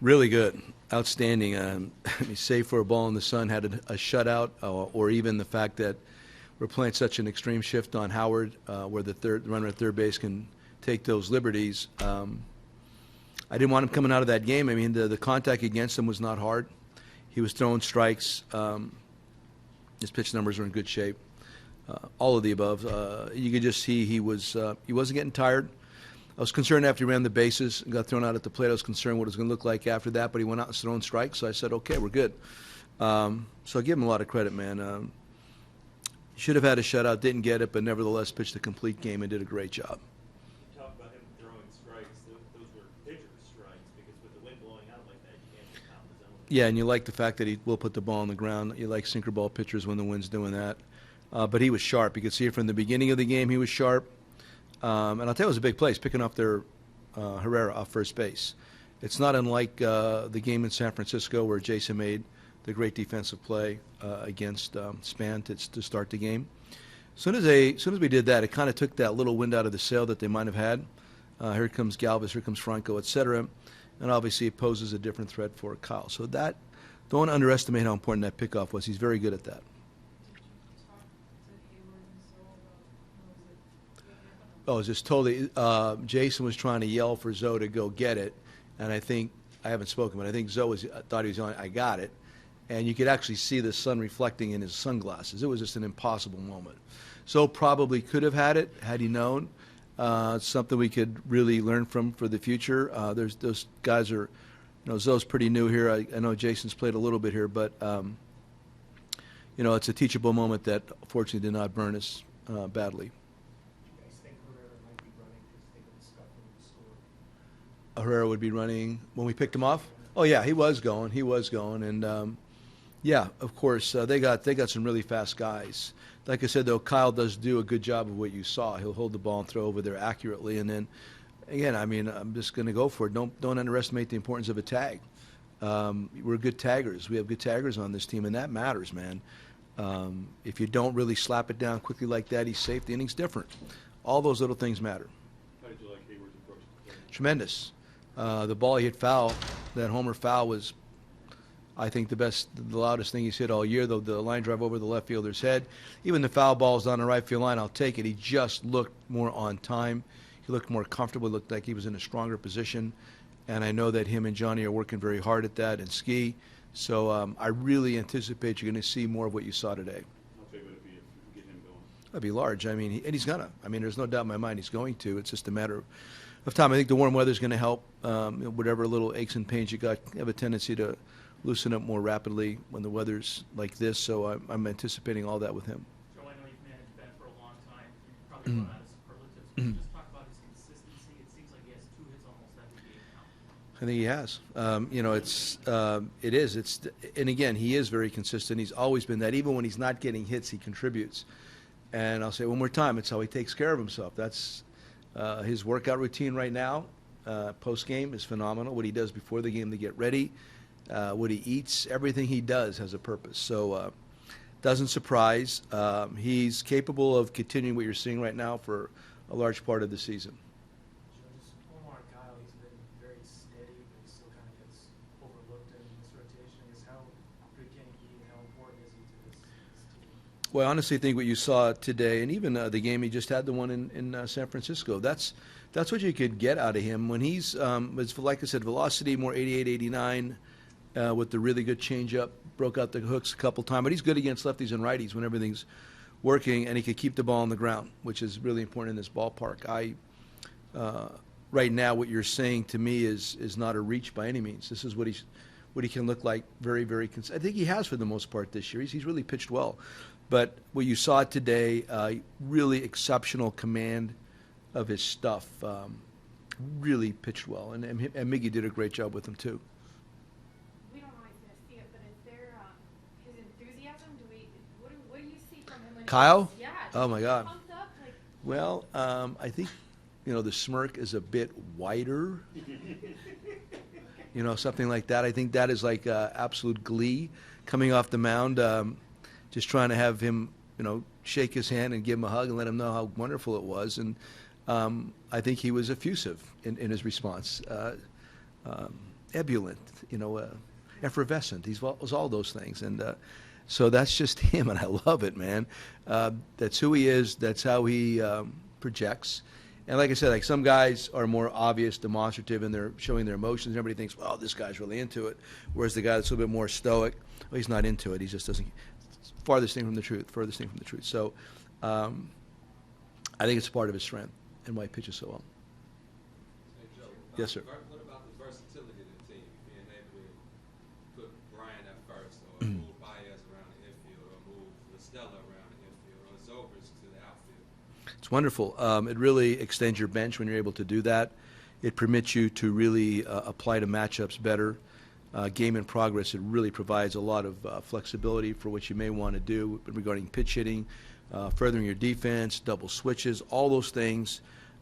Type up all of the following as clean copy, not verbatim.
Really good. Outstanding. Save for a ball in the sun, had a shutout, or even the fact that we're playing such an extreme shift on Howard, where the runner at third base can take those liberties. I didn't want him coming out of that game. I mean, the contact against him was not hard. He was throwing strikes. His pitch numbers are in good shape. All of the above. You could just see he wasn't getting tired. I was concerned after he ran the bases and got thrown out at the plate. I was concerned what it was going to look like after that, but he went out and throwing strikes. So I said, okay, we're good. So I give him a lot of credit, man. He should have had a shutout, didn't get it, but nevertheless pitched a complete game and did a great job. You talk about him throwing strikes. Those were pitcher's strikes because with the wind blowing out like that, you can't just pound the zone. Yeah, and you like the fact that he will put the ball on the ground. You like sinker ball pitchers when the wind's doing that. But he was sharp. You could see it from the beginning of the game. He was sharp. And I'll tell you, it was a big place, picking off their Herrera off first base. It's not unlike the game in San Francisco where Jason made the great defensive play against Span to start the game. As soon as we did that, it kind of took that little wind out of the sail that they might have had. Here comes Galvis, here comes Franco, etc. And obviously it poses a different threat for Kyle. So don't underestimate how important that pickoff was. He's very good at that. Oh, it's just totally. Jason was trying to yell for Zoe to go get it, and I haven't spoken, but I think Zoe thought he was yelling, "I got it," and you could actually see the sun reflecting in his sunglasses. It was just an impossible moment. Zoe probably could have had it had he known. It's something we could really learn from for the future. Those guys are, Zoe's pretty new here. I know Jason's played a little bit here, but it's a teachable moment that fortunately did not burn us badly. Herrera would be running when we picked him off. Oh yeah, he was going, and yeah, of course they got some really fast guys. Like I said though, Kyle does do a good job of what you saw. He'll hold the ball and throw over there accurately, and then again, I mean, I'm just going to go for it. Don't underestimate the importance of a tag. We're good taggers. We have good taggers on this team, and that matters, man. If you don't really slap it down quickly like that, he's safe. The inning's different. All those little things matter. How did you like Hayward's approach to the play? Tremendous. The ball he hit foul, that homer foul was, I think, the loudest thing he's hit all year, though the line drive over the left fielder's head. Even the foul balls on the right field line, I'll take it. He just looked more on time. He looked more comfortable, looked like he was in a stronger position. And I know that him and Johnny are working very hard at that, and Ski. So I really anticipate you're going to see more of what you saw today. How big would it be if you get him going? That'd be large. I mean, and he's going to. I mean, there's no doubt in my mind he's going to. It's just a matter of time. I think the warm weather's going to help. Whatever little aches and pains you got, you have a tendency to loosen up more rapidly when the weather's like this. So I'm anticipating all that with him. Joe, I know you've managed Ben for a long time. You probably run out of superlatives. Can you just talk about his consistency? It seems like he has 2 hits almost every game now. I think he has. It is. And again, he is very consistent. He's always been that. Even when he's not getting hits, he contributes. And I'll say one more time, it's how he takes care of himself. That's his workout routine right now, post-game, is phenomenal. What he does before the game to get ready, what he eats, everything he does has a purpose. So doesn't surprise. He's capable of continuing what you're seeing right now for a large part of the season. Just one more on Kyle. He's been very steady, but he still kind of gets overlooked in this rotation. How good can he be, and how important is he to this team? Well, I honestly think what you saw today, and even the game he just had, the one in San Francisco, that's what you could get out of him. When he's, like I said, velocity, more 88, 89, with the really good changeup, broke out the hooks a couple times. But he's good against lefties and righties when everything's working, and he could keep the ball on the ground, which is really important in this ballpark. Right now, what you're saying to me is not a reach by any means. This is what he can look like very, very I think he has for the most part this year. He's really pitched well. But what you saw today, really exceptional command of his stuff. Really pitched well. And Miggy did a great job with him, too. We don't always get to see it, but is there his enthusiasm? What do you see from him? When Kyle? Yeah. Oh, my God. Pumped up? Like, Well, I think, the smirk is a bit wider. Something like that. I think that is like absolute glee coming off the mound. Just trying to have him, shake his hand and give him a hug and let him know how wonderful it was. And I think he was effusive in his response. ebullient, effervescent. He was all those things. And so that's just him, and I love it, man. That's who he is. That's how he projects. And like I said, like some guys are more obvious, demonstrative, and they're showing their emotions. Everybody thinks, well, this guy's really into it. Whereas the guy that's a little bit more stoic, well, he's not into it. He just doesn't. Farthest thing from the truth. So I think it's part of his strength and why he pitches so well. Hey, Joe, Yes, sir. What about the versatility of the team? Being able to put Brian at first, or move Baez around the infield, or move Listella around the infield, or Zobers to the outfield. It's wonderful. It really extends your bench when you're able to do that. It permits you to really apply to matchups better. Game in progress, it really provides a lot of flexibility for what you may want to do regarding pitch hitting, furthering your defense, double switches. All those things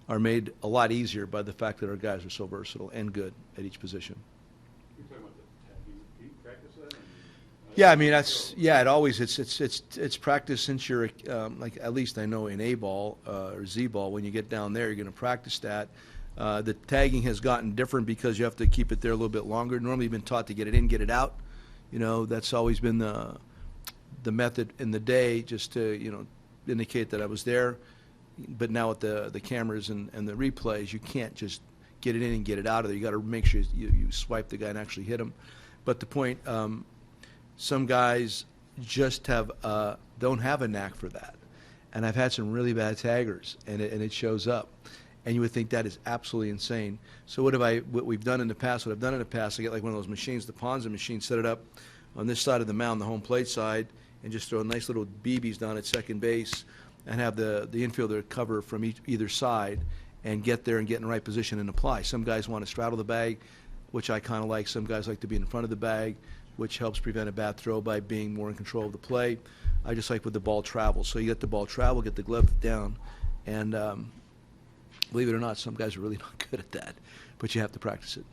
are made a lot easier by the fact that our guys are so versatile and good at each position. You're talking about the tagging. Do you practice that? Yeah, I mean it always it's practice since you're like at least I know in A ball or Z ball when you get down there you're going to practice that. The tagging has gotten different because you have to keep it there a little bit longer. Normally you've been taught to get it in, get it out. That's always been the method in the day, just to indicate that I was there. But now with the cameras and the replays, you can't just get it in and get it out of there. You got to make sure you swipe the guy and actually hit him. But the point, some guys just don't have a knack for that. And I've had some really bad taggers, and it shows up. And you would think that is absolutely insane. So what we've done in the past, I get like one of those machines, the Ponza machine, set it up on this side of the mound, the home plate side, and just throw nice little BBs down at second base and have the infielder cover from either side and get there and get in the right position and apply. Some guys want to straddle the bag, which I kind of like. Some guys like to be in front of the bag, which helps prevent a bad throw by being more in control of the play. I just like with the ball travel. So you get the ball travel, get the glove down, and believe it or not, some guys are really not good at that, but you have to practice it.